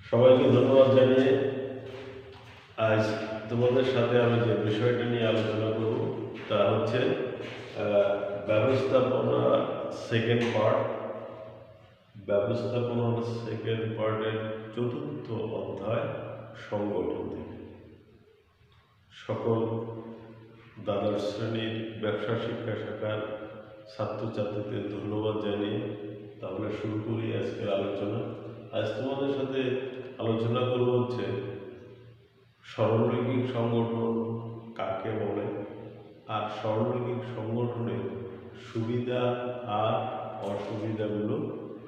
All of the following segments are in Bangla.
সবাইকে ধন্যবাদ জানিয়ে আজ তোমাদের সাথে আমি যে বিষয়টা নিয়ে আলোচনা করব তা হচ্ছে ব্যবস্থাপনা সেকেন্ড পার্টের চতুর্থ অধ্যায় সংগঠন থেকে। সকল দ্বাদশ শ্রেণীর ব্যবসা শিক্ষা শাখার ছাত্রছাত্রীদের ধন্যবাদ জানিয়ে তাহলে শুরু করি আজকের আলোচনা। আজ তোমাদের সাথে আলোচনা করব হচ্ছে সরলরৈখিক সংগঠন কাকে বলে, আর সরলরৈখিক সংগঠনের সুবিধা আর অসুবিধাগুলো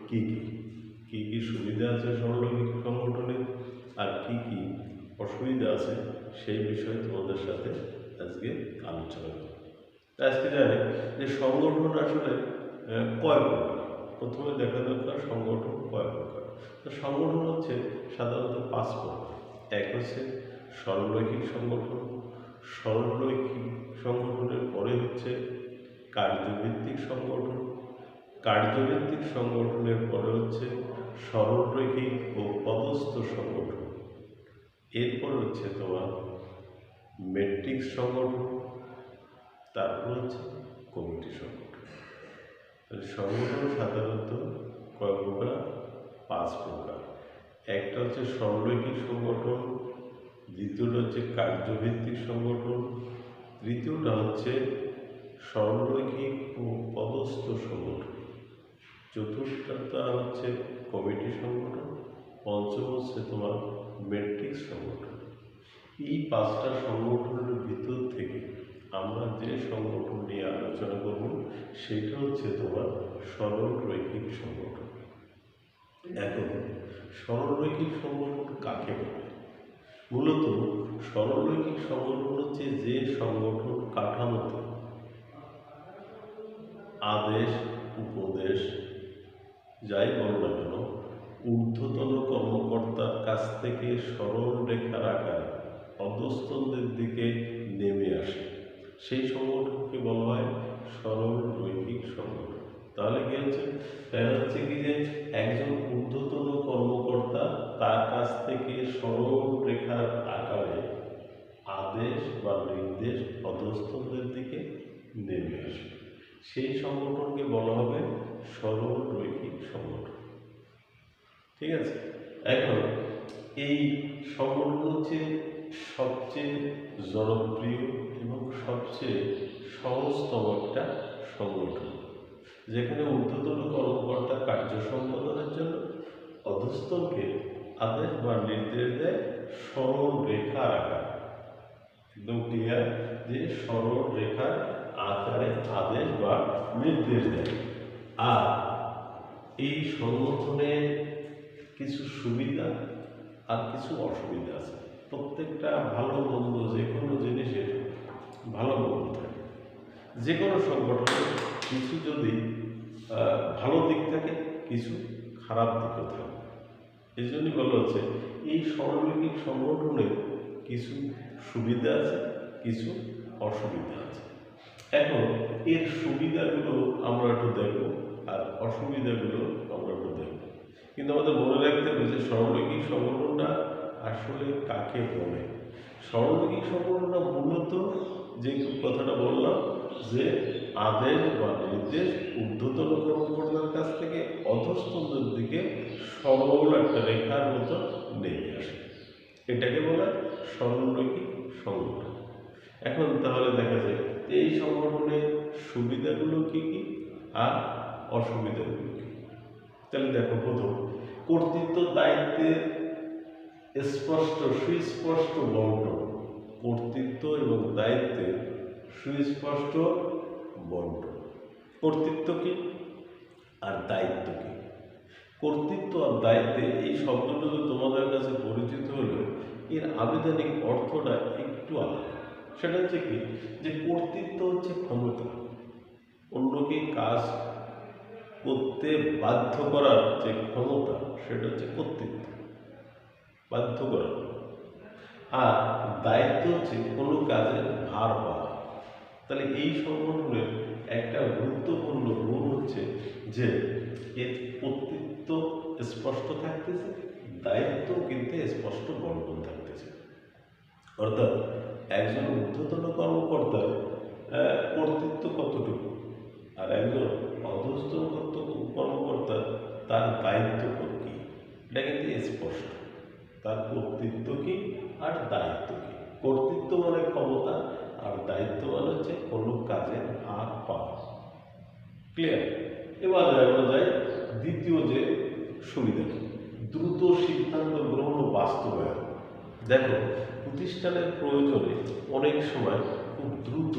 কী কী সুবিধা আছে সরলরৈখিক সংগঠনের আর কি অসুবিধা আছে সেই বিষয়ে তোমাদের সাথে আজকে আলোচনা করব। আজকে জানি যে সংগঠন আসলে কয় প্রকার। প্রথমে দেখা দরকার সংগঠন কয় প্রকার। তো সংগঠন হচ্ছে সাধারণত 5 প্রকার। এক হচ্ছে সরলরৈখিক সংগঠন, সরলরৈখিক সংগঠনের পরে হচ্ছে কার্যভিত্তিক সংগঠন, কার্যভিত্তিক সংগঠনের পরে হচ্ছে সরলরৈখিক ও পদস্থ সংগঠন, এরপর হচ্ছে তোমার ম্যাট্রিক্স সংগঠন, তারপর হচ্ছে কমিটি সংগঠন। সংগঠন সাধারণত কয় প্রকার? 5 প্রকার। একটা হচ্ছে সরলরৈখিক সংগঠন, দ্বিতীয়টা হচ্ছে কার্যভিত্তিক সংগঠন, তৃতীয়টা হচ্ছে সরলরৈখিক ও পদস্থ সংগঠন, চতুর্থটা হচ্ছে কমিটি সংগঠন, পঞ্চম হচ্ছে তোমার ম্যাট্রিক্স সংগঠন। এই 5টা সংগঠনের ভিতর থেকে আমরা যে সংগঠন নিয়ে আলোচনা করব সেটা হচ্ছে তোমার সরলরৈখিক সংগঠন। এখন সরলরৈখিক সংগঠন কাকে বলে? মূলত সরলরৈখিক সংগঠন হচ্ছে যে সংগঠন কাঠামোতে আদেশ উপদেশ যাই বলো না কেন ঊর্ধ্বতন কর্মকর্তার কাছ থেকে সরল রেখার আকারে অধস্তনদের দিকে নেমে আসে, সেই সংগঠনকে বলা হয় সরলরৈখিক সংগঠন। তাহলে কি হচ্ছে? তাহলে হচ্ছে কি যে একজন ঊর্ধ্বতন কর্মকর্তা তার কাছ থেকে সরল রেখার আকারে আদেশ বা নির্দেশ অধস্তনদের দিকে নেমে আসে, সেই সংগঠনকে বলা হবে সরলরৈখিক সংগঠন। ঠিক আছে? এখন এই সংগঠন হচ্ছে সবচেয়ে জনপ্রিয় এবং সবচেয়ে সহজতম একটা সংগঠন, যেখানে ঊর্ধ্বতন কর্মকর্তা কার্য সম্পাদনের জন্য অধস্তনকে আদেশ বা নির্দেশ দেয় সরল রেখার আকারে। একদম ক্লিয়ার যে সরল রেখার আকারে আদেশ বা নির্দেশ দেয়। আর এই সংগঠনের কিছু সুবিধা আর কিছু অসুবিধা আছে। প্রত্যেকটা ভালো মন্দ যে কোনো জিনিসের ভালো মন্দ থাকে। যে কোনো সংগঠনের কিছু যদি ভালো দিক থাকে কিছু খারাপ দিকও থাকে। এই জন্যই বলা হচ্ছে এই সরলরৈখিক সংগঠনের কিছু সুবিধা আছে কিছু অসুবিধা আছে। এখন এর সুবিধাগুলো আমরা একটু দেখব আর অসুবিধাগুলো আমরা একটু দেখব। কিন্তু আমাদের মনে রাখতে হবে যে সরলরৈখিক সংগঠনটা আসলে কাকে বলে। সরলরৈখিক সংগঠনটা মূলত যে কথাটা বললাম যে আদেশ বা নির্দেশ ঊর্ধ্বতন কর্মকর্তার কাছ থেকে অধস্তনদের দিকে সরল একটা রেখার মতো নেমে আসে, এটাকে বলা সরলরৈখিক সংগঠন। এখন তাহলে দেখা যায় এই সংগঠনের সুবিধাগুলো কি আর অসুবিধাগুলো কি। তাহলে দেখো, প্রথম কর্তৃত্ব দায়িত্বের সুস্পষ্ট বন্টন। কর্তৃত্ব এবং দায়িত্বের সুস্পষ্ট বন্টন। কর্তৃত্ব কি আর দায়িত্ব কি? কর্তৃত্ব আর দায়িত্বে এই শব্দটা তো তোমাদের কাছে পরিচিত হলেও এর আবেদনিক অর্থটা একটু আলাদা। সেটা হচ্ছে কি যে কর্তৃত্ব হচ্ছে ক্ষমতা, অন্যকে কাজ করতে বাধ্য করার যে ক্ষমতা সেটা হচ্ছে কর্তৃত্ব, বাধ্য করা। আর দায়িত্ব হচ্ছে কোনো কাজের ভার পাওয়া। তাহলে এই সংগঠনের একটা গুরুত্বপূর্ণ গুণ হচ্ছে যে এর কর্তৃত্ব স্পষ্ট থাকতেছে, দায়িত্ব কিন্তু স্পষ্ট বন্টন থাকতেছে। অর্থাৎ একজন ঊর্ধ্বতন কর্মকর্তার কর্তৃত্ব কতটুকু, আর একজন অধস্তন কর্মকর্তার তার দায়িত্ব কি, এটা কিন্তু স্পষ্ট। তার কর্তৃত্ব কি আর দায়িত্ব কি। কর্তৃত্ব মানে ক্ষমতা, আর দায়িত্ব মানে হচ্ছে কোনো কাজে হাত পাওয়া। ক্লিয়ার? এবার বলা যায় দ্বিতীয় যে সুবিধা, দ্রুত সিদ্ধান্ত গ্রহণ ও বাস্তবায়ন। দেখো, প্রতিষ্ঠানের প্রয়োজনে অনেক সময় খুব দ্রুত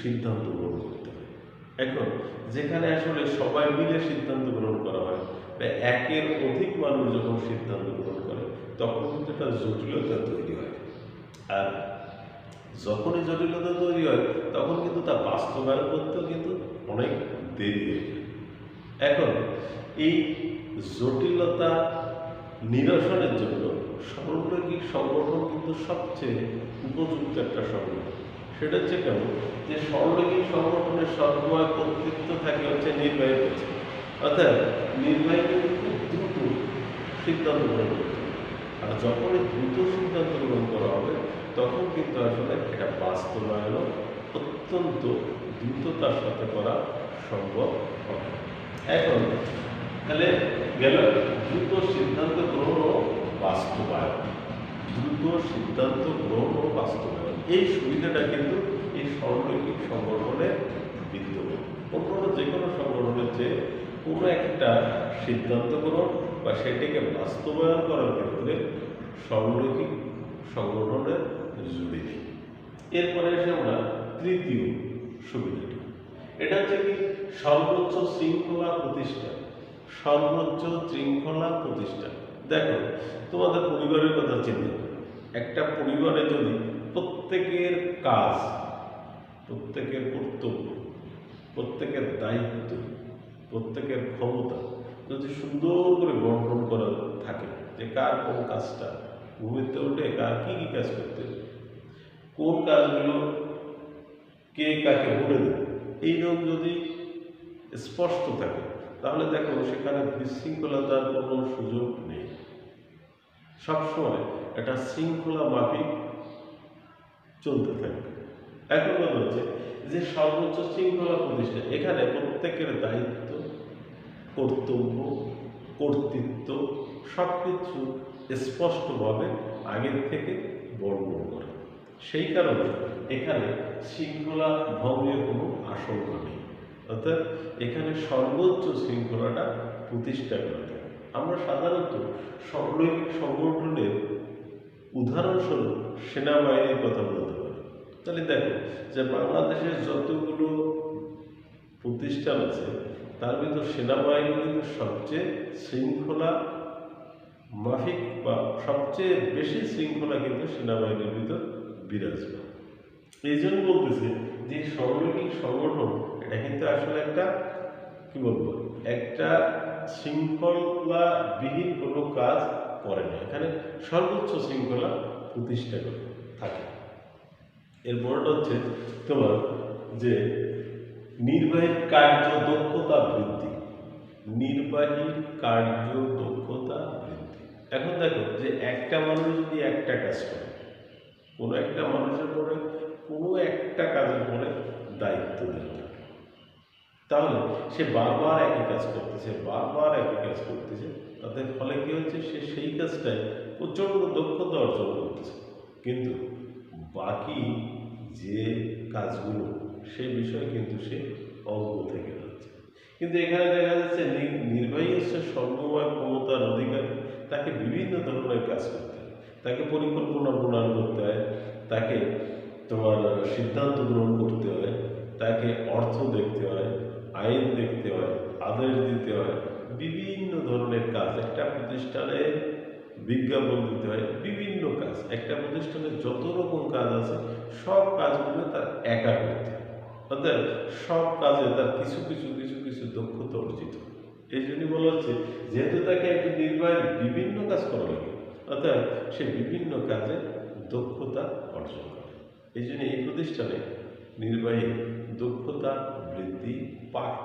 সিদ্ধান্ত গ্রহণ করতে হয়। এখন যেখানে আসলে সবাই মিলে সিদ্ধান্ত গ্রহণ করা হয় বা একের অধিক মানুষ যখন সিদ্ধান্ত গ্রহণ করে, তখন কিন্তু একটা জটিলতা তৈরি হয়। আর যখনই জটিলতা তৈরি হয়, তখন কিন্তু তা বাস্তবায়ন করতেও কিন্তু অনেক দেরি হয়ে যায়। এখন এই জটিলতা নিরসনের জন্য সর্বৈকিক সংগঠন কিন্তু সবচেয়ে উপযুক্ত একটা সংগঠন। সেটা হচ্ছে কেমন, যে সর্বৈকিক সংগঠনের সর্বময় কর্তৃত্ব থাকে হচ্ছে নির্বাহীর কাছে। অর্থাৎ নির্বাহীকে কিন্তু দ্রুত সিদ্ধান্ত গ্রহণ করতে হবে। আর যখনই দ্রুত সিদ্ধান্ত গ্রহণ করা হবে, তখন কিন্তু আসলে এটা বাস্তবায়নও অত্যন্ত দ্রুততার সাথে করা সম্ভব হবে। এখন তাহলে গেল দ্রুত সিদ্ধান্ত গ্রহণ ও বাস্তবায়ন। দ্রুত সিদ্ধান্ত গ্রহণ ও বাস্তবায়ন, এই সুবিধাটা কিন্তু এই সর্বৈকিক সংগঠনে বিদ্যমান। অন্য যে কোনো সংগঠনের চেয়ে কোনো একটা সিদ্ধান্ত গ্রহণ বা সেটিকে বাস্তবায়ন করার ক্ষেত্রে সর্বৈকিক সংগঠনের জুড়ি নেই। এরপরে এসে আমরা তৃতীয় সুবিধাটি, এটা হচ্ছে কি সর্বোচ্চ শৃঙ্খলা প্রতিষ্ঠা। সর্বোচ্চ শৃঙ্খলা প্রতিষ্ঠা। দেখো, তোমাদের পরিবারের কথা চিন্তা করো। একটা পরিবারে যদি প্রত্যেকের কাজ, প্রত্যেকের কর্তব্য, প্রত্যেকের দায়িত্ব, প্রত্যেকের ক্ষমতা যদি সুন্দর করে বন্টন করা থাকে, যে কার কোন কাজটা, ঘুমিতে উঠে কার কি কি কাজ করতে হবে, কোন কাজগুলো কে কাকে বলে দেবে, এইরকম যদি স্পষ্ট থাকে, তাহলে দেখো সেখানে বিশৃঙ্খলতার কোনো সুযোগ নেই। সবসময় একটা শৃঙ্খলা মাফিক চলতে থাকবে। এখন কথা হচ্ছে যে সর্বোচ্চ শৃঙ্খলা প্রতিষ্ঠা, এখানে প্রত্যেকের দায়িত্ব, কর্তব্য, কর্তৃত্ব সব কিছু স্পষ্টভাবে আগের থেকে বর্ণনা করে। সেই কারণে এখানে শৃঙ্খলা ভঙ্গের কোনো আশঙ্কা নেই। অর্থাৎ এখানে সর্বোচ্চ শৃঙ্খলাটা প্রতিষ্ঠা করতে হবে। আমরা সাধারণত সর্বৈকিক সংগঠনের উদাহরণস্বরূপ সেনাবাহিনীর কথা বলতে পারি। তাহলে দেখো যে বাংলাদেশের যতগুলো প্রতিষ্ঠান আছে, তার ভিতর সেনাবাহিনী কিন্তু সবচেয়ে শৃঙ্খলা মাফিক বা সবচেয়ে বেশি শৃঙ্খলা কিন্তু সেনাবাহিনীর ভিতর বিরাজমান। এই জন্য বলতেছে যে সর্বৈকিক সংগঠন এটা কিন্তু আসলে একটা কি বলবো, একটা শৃঙ্খলাবিহীন কোনো কাজ করে না, এখানে সর্বোচ্চ শৃঙ্খলা প্রতিষ্ঠা করে থাকে। এরপরটা হচ্ছে তোমার যে নির্বাহী কার্য দক্ষতা বৃদ্ধি। নির্বাহী কার্য দক্ষতা বৃদ্ধি। এখন দেখো যে একটা মানুষ যদি একটা কাজ করে, কোনো একটা মানুষের পরে কোনো একটা কাজের পরে দায়িত্ব দেওয়া, তাহলে সে বারবার একই কাজ করতেছে, বারবার একই কাজ করতেছে, তাদের ফলে কি হচ্ছে, সে সেই কাজটাই প্রচণ্ড দক্ষতা অর্জন করতেছে, কিন্তু বাকি যে কাজগুলো সেই বিষয়ে কিন্তু সে অজ্ঞ থেকে যাচ্ছে। কিন্তু এখানে দেখা যাচ্ছে নির্বাহী হচ্ছে সর্বময় ক্ষমতার অধিকারী, তাকে বিভিন্ন ধরনের কাজ করতে হয়, তাকে পরিকল্পনা প্রণয়ন করতে হয়, তাকে তোমার সিদ্ধান্ত গ্রহণ করতে হয়, তাকে অর্থ দেখতে হয়, আইন দেখতে হয়, আদেশ দিতে হয়, বিভিন্ন ধরনের কাজ। একটা প্রতিষ্ঠানে বিজ্ঞাপন দিতে হয়, বিভিন্ন কাজ। একটা প্রতিষ্ঠানে যত রকম কাজ আছে সব কাজগুলো তার একা করতে হয়। অর্থাৎ সব কাজে তার কিছু কিছু কিছু কিছু দক্ষতা অর্জিত। এই জন্যই বলা হচ্ছে যেহেতু তাকে একটি নির্বাহী বিভিন্ন কাজ করা লাগে, অর্থাৎ সে বিভিন্ন কাজে দক্ষতা অর্জন করে। এই জন্য এই প্রতিষ্ঠানে নির্বাহী দক্ষতা বৃদ্ধি পায়।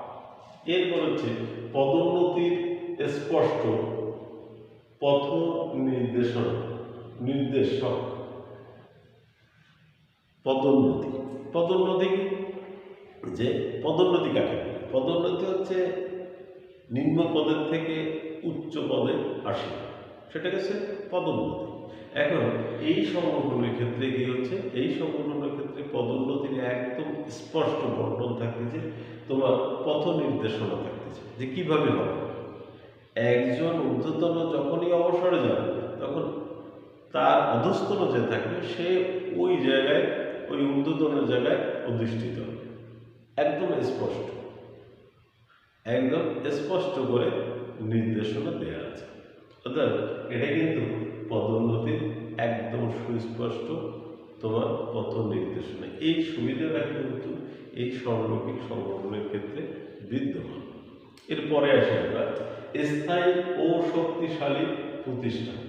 এরপর হচ্ছে পদোন্নতির স্পষ্ট পথ নির্দেশনা, নির্দেশক, পদোন্নতি। পদোন্নতি কি? যে পদোন্নতি কাকে বলে? পদোন্নতি হচ্ছে নিম্ন পদের থেকে উচ্চ পদে আসে, সেটাকে হচ্ছে পদোন্নতি। এখন এই সংগঠনের ক্ষেত্রে কি হচ্ছে? এই সংগঠনের ক্ষেত্রে পদোন্নতির একদম স্পষ্ট বর্ণন থাকতেছে, তোমার পথ নির্দেশনা থাকতেছে যে কিভাবে হবে। একজন ঊর্ধ্বতন যখনই অবসরে যাবে তখন তার অধস্তন যে থাকবে সে ওই জায়গায়, ওই ঊর্ধ্বতনের জায়গায় অধিষ্ঠিত হবে। একদম স্পষ্ট, একদম স্পষ্ট করে নির্দেশনা দেওয়া আছে। অর্থাৎ এটা কিন্তু পদোন্নতির একদম সুস্পষ্ট তোমার পথ নির্দেশনা। এই সুবিধাটা কিন্তু এই সরলরৈখিক সংগঠনের ক্ষেত্রে বিদ্যমান। এরপরে আসি আমরা স্থায়ী ও শক্তিশালী প্রতিষ্ঠান।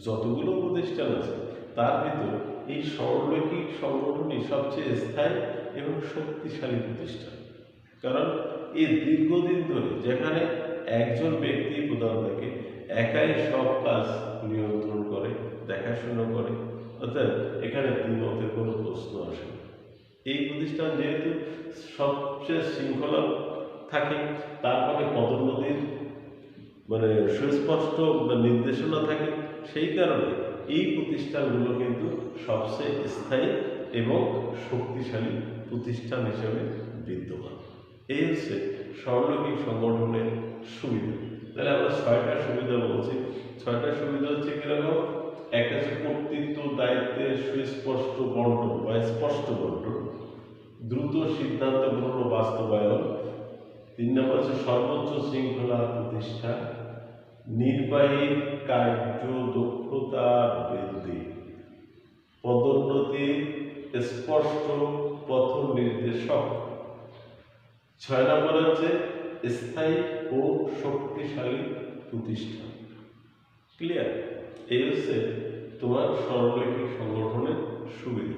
যতগুলো প্রতিষ্ঠান আছে তার ভিতর এই সরলরৈখিক সংগঠনই সবচেয়ে স্থায়ী এবং শক্তিশালী প্রতিষ্ঠান। কারণ এই দীর্ঘদিন ধরে যেখানে একজন ব্যক্তি প্রধান থাকে, একাই সব কাজ নিয়ন্ত্রণ করে, দেখাশোনা করে, অর্থাৎ এখানে দ্বিমতের কোনো প্রশ্ন আসে না। এই প্রতিষ্ঠান যেহেতু সবচেয়ে শৃঙ্খলা থাকে, তারপরে পদোন্নতির সুস্পষ্ট নির্দেশনা থাকে, সেই কারণে এই প্রতিষ্ঠানগুলো কিন্তু সবচেয়ে স্থায়ী এবং শক্তিশালী প্রতিষ্ঠান হিসেবে বিদ্যমান। এই হচ্ছে সরলরৈখিক সংগঠনের সুবিধা। তাহলে আমরা 6টা সুবিধা বলছি। 6টা সুবিধা হচ্ছে কিরকম? একটা হচ্ছে কর্তৃত্ব দায়িত্বের সুস্পষ্ট বন্টন বা স্পষ্ট বন্টন, দ্রুত সিদ্ধান্ত গ্রহণ ও বাস্তবায়ন। 3 নম্বর হচ্ছে সর্বোচ্চ শৃঙ্খলা প্রতিষ্ঠা, নির্বাহী কার্য দক্ষতা বৃদ্ধি, পদোন্নতি স্পষ্ট পথ নির্দেশক। 6 নম্বর হচ্ছে স্থায়ী ও শক্তিশালী প্রতিষ্ঠান। ক্লিয়ার? এই হচ্ছে তোমার সরলরৈখিক সংগঠনের সুবিধা।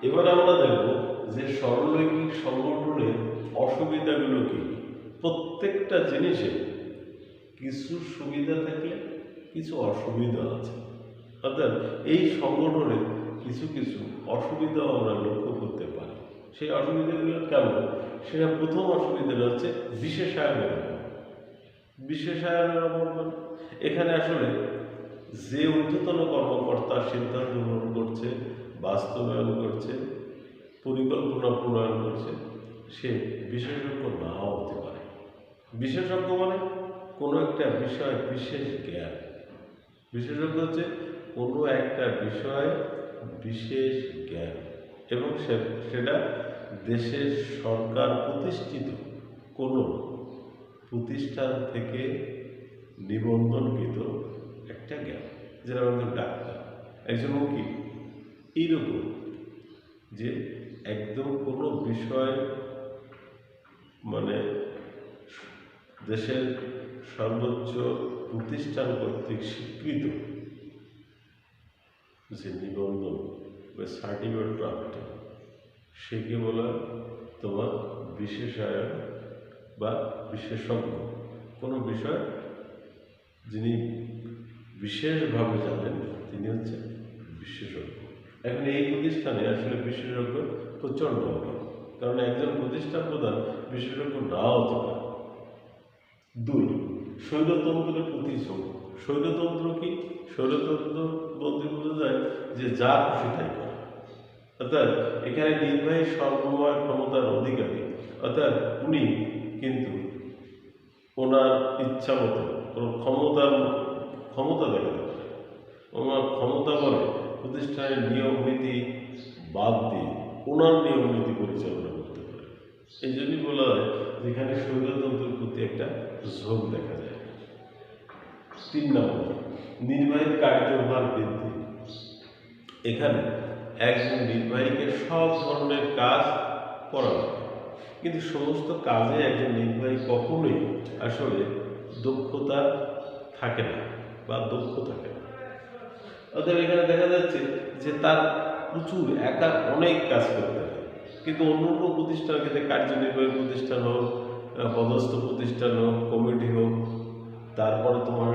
এবার আমরা দেখব যে সরলরৈখিক সংগঠনের অসুবিধাগুলো কি। প্রত্যেকটা জিনিসে কিছু সুবিধা থাকলে কিছু অসুবিধা আছে, অর্থাৎ এই সংগঠনের কিছু কিছু অসুবিধাও আমরা লক্ষ্য করতে পারি। সেই অসুবিধাগুলো কেমন? সেটা প্রথম অসুবিধাটা হচ্ছে বিশেষায়নের অভাব। বিশেষায়নের অভাব এখানে আসলে যে ঊর্ধ্বতন কর্মকর্তা সিদ্ধান্ত গ্রহণ করছে, বাস্তবায়ন করছে, পরিকল্পনা প্রণয়ন করছে, সে বিশেষজ্ঞ নাও হতে পারে। বিশেষজ্ঞ মানে কোনো একটা বিষয় বিশেষ জ্ঞান। বিশেষজ্ঞ হচ্ছে কোনো একটা বিষয় বিশেষ জ্ঞান, এবং সেটা দেশের সরকার প্রতিষ্ঠিত কোনো প্রতিষ্ঠান থেকে নিবন্ধনকৃত একটা জ্ঞান, যেটা একজন ডাক্তার, একজন উকিল, এইরকম যে একদম কোনো বিষয় দেশের সর্বোচ্চ প্রতিষ্ঠান কর্তৃক স্বীকৃত যে নিবন্ধন বা সার্টিফিকেট প্রাপ্ত, সেকে বলা তোমার বিশেষায়ন বা বিশেষজ্ঞ। কোনো বিষয় যিনি বিশেষভাবে জানেন তিনি হচ্ছে বিশেষজ্ঞ। এখন এই প্রতিষ্ঠানে আসলে বিশেষজ্ঞ প্রচণ্ড অভাব, কারণ একজন প্রতিষ্ঠান প্রধান বিশেষজ্ঞ নাও হতে পারে। 2, স্বৈরতন্ত্রের প্রতিঝোঁক। স্বৈরতন্ত্র কি? স্বৈরতন্ত্র বলতে বোঝা যায় যে যা খুশি তাই করে, অর্থাৎ এখানে নির্বাহী সর্বময় ক্ষমতার অধিকারী, অর্থাৎ উনি কিন্তু ওনার ইচ্ছা মতো ক্ষমতা দেখাতে পারে। ওনার ক্ষমতা বলে প্রতিষ্ঠানের নিয়ম নীতি বাদ দিয়ে ওনার নিয়ম নীতি পরিচালনা করতে পারে। এই জন্যই বলা হয় যেখানে স্বৈরতন্ত্রের প্রতি একটা ঝোঁক দেখা যায়। 3 নম্বর, নির্বাহী কার্যভার বৃদ্ধি। এখানে একজন নির্বাহীকে সব ধরনের কাজ করা লাগে, কিন্তু সমস্ত কাজে একজন নির্বাহী কখনোই আসলে দক্ষতা থাকে না বা দক্ষ থাকে না। অর্থাৎ এখানে দেখা যাচ্ছে যে তার প্রচুর একা অনেক কাজ করতে হয়, কিন্তু অন্য অন্য প্রতিষ্ঠানের ক্ষেত্রে, কার্যনির্বাহী প্রতিষ্ঠান হোক, পদস্থ প্রতিষ্ঠান হোক, কমিটি হোক, তারপরে তোমার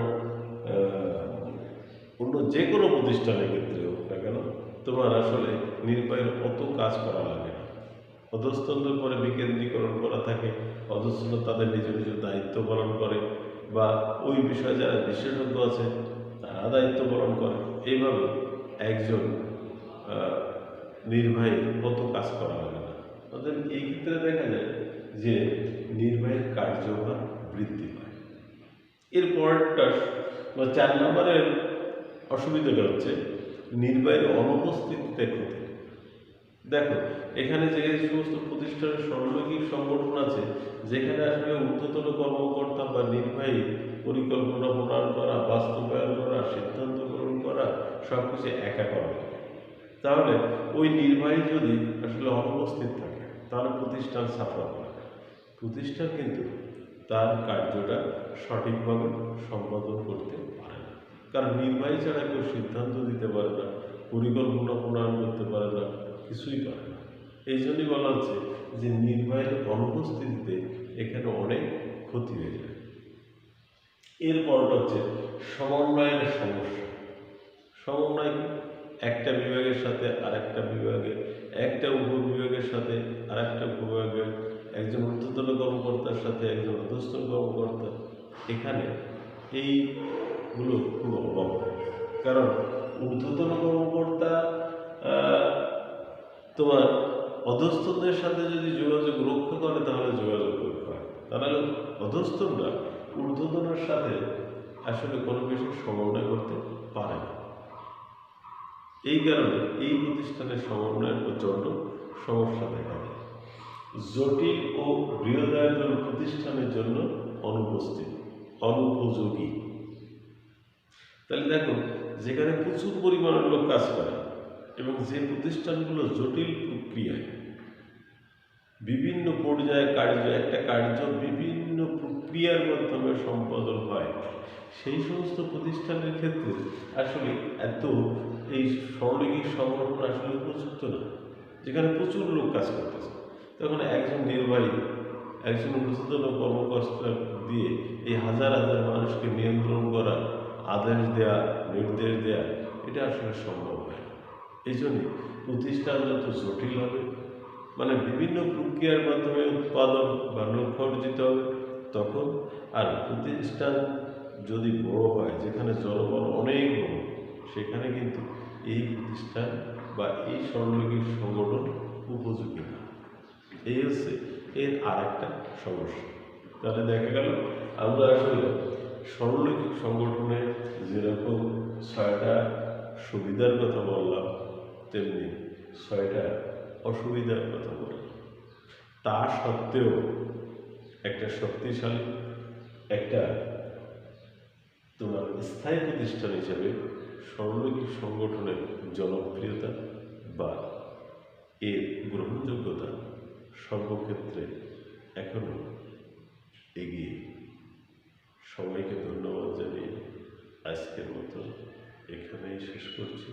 অন্য যে কোনো প্রতিষ্ঠানের ক্ষেত্রে হোক না কেন, তোমার আসলে নির্বাহীর অত কাজ করা লাগে না। অধস্তনদের পরে বিকেন্দ্রীকরণ করা থাকে, অধস্তন তাদের নিজ নিজ দায়িত্ব পালন করে, বা ওই বিষয়ে যারা বিশেষজ্ঞ আছে তারা দায়িত্ব পালন করে। এইভাবে একজন নির্বাহী কত কাজ করা লাগে না। অর্থাৎ এই ক্ষেত্রে দেখা যায় যে নির্বাহীর কার্যভার বৃদ্ধি পায়। এর পরেরটা বা 4 নম্বরের অসুবিধাটা হচ্ছে নির্বাহীর অনুপস্থিতিতে ক্ষতি। দেখো, এখানে যে সমস্ত প্রতিষ্ঠানের সর্বাঙ্গীন সংগঠন আছে, যেখানে আসলে ঊর্ধ্বতন কর্মকর্তা বা নির্বাহী পরিকল্পনা প্রণয়ন করা, বাস্তবায়ন করা, সিদ্ধান্ত গ্রহণ করা সব কিছু একা করা লাগে। তাহলে ওই নির্বাহী যদি আসলে অনুপস্থিত থাকে তাহলে প্রতিষ্ঠান সাফল হয়। প্রতিষ্ঠান কিন্তু তার কার্যটা সঠিকভাবে সম্পাদন করতে পারে না, কারণ নির্বাহী ছাড়া কেউ সিদ্ধান্ত দিতে পারে না, পরিকল্পনা প্রণয়ন করতে পারে না, কিছুই পারে না। এই জন্যই বলা হচ্ছে যে নির্বাহীর অনুপস্থিতিতে এখানে অনেক ক্ষতি হয়ে যায়। এরপরটা হচ্ছে সমন্বয়ের সমস্যা। সমন্বয় একটা বিভাগের সাথে আরেকটা বিভাগে, একটা উপবিভাগের সাথে আরেকটা উপবিভাগের, একজন ঊর্ধ্বতন কর্মকর্তার সাথে একজন অধস্তন কর্মকর্তা, এখানে এইগুলো খুব অভাব। কারণ ঊর্ধ্বতন কর্মকর্তা তোমার অধস্তনদের সাথে যদি যোগাযোগ রক্ষা করে তাহলে যোগাযোগ রক্ষা হয়, তাহলে অধস্তনরা ঊর্ধ্বতনের সাথে আসলে কোনো কিছু সমন্বয় করতে পারে না। এই কারণে এই প্রতিষ্ঠানের সমন্বয়ের প্রচণ্ড সমস্যা দেখা যায়। জটিল ও বৃহদায়তন প্রতিষ্ঠানের জন্য অনুপযোগী। তাহলে দেখো, যেখানে প্রচুর পরিমাণের লোক কাজ করে এবং যে প্রতিষ্ঠানগুলো জটিল প্রক্রিয়ায় বিভিন্ন পর্যায়ে একটা কার্য বিভিন্ন প্রক্রিয়ার মাধ্যমে সম্পাদন হয়, সেই সমস্ত প্রতিষ্ঠানের ক্ষেত্রে আসলে এত এই সরলরৈখিক সংগঠন আসলে উপযুক্ত না। যেখানে প্রচুর লোক কাজ করতেছে, তখন একজন নির্বাহী, একজন ঊর্ধ্বতন কর্মকর্তা দিয়ে এই হাজার হাজার মানুষকে নিয়ন্ত্রণ করা, আদেশ দেয়া, নির্দেশ দেয়া, এটা আসলে সম্ভব হয় না। এই জন্যে প্রতিষ্ঠান যত জটিল হবে, মানে বিভিন্ন প্রক্রিয়ার মাধ্যমে উৎপাদন বা লক্ষ্য অর্জিত হবে, তখন আর প্রতিষ্ঠান যদি বড় হয়, যেখানে জনবল অনেক বড়, সেখানে কিন্তু এই প্রতিষ্ঠান বা এই সরলরৈখিক সংগঠন উপযোগী না। এই হচ্ছে এর আর একটা সমস্যা। তাহলে দেখা গেল আমরা আসলে সরলরৈখিক সংগঠনে যেরকম 6টা সুবিধার কথা বললাম, তেমনি 6টা অসুবিধার কথা বলি। তা সত্ত্বেও একটা শক্তিশালী, একটা তোমার স্থায়ী প্রতিষ্ঠান হিসেবে সরলরৈখিক সংগঠনের জনপ্রিয়তা বা এর গ্রহণযোগ্যতা সর্বক্ষেত্রে এখনো এগিয়ে। সবাইকে ধন্যবাদ জানিয়ে আজকের মতো এখানেই শেষ করছি।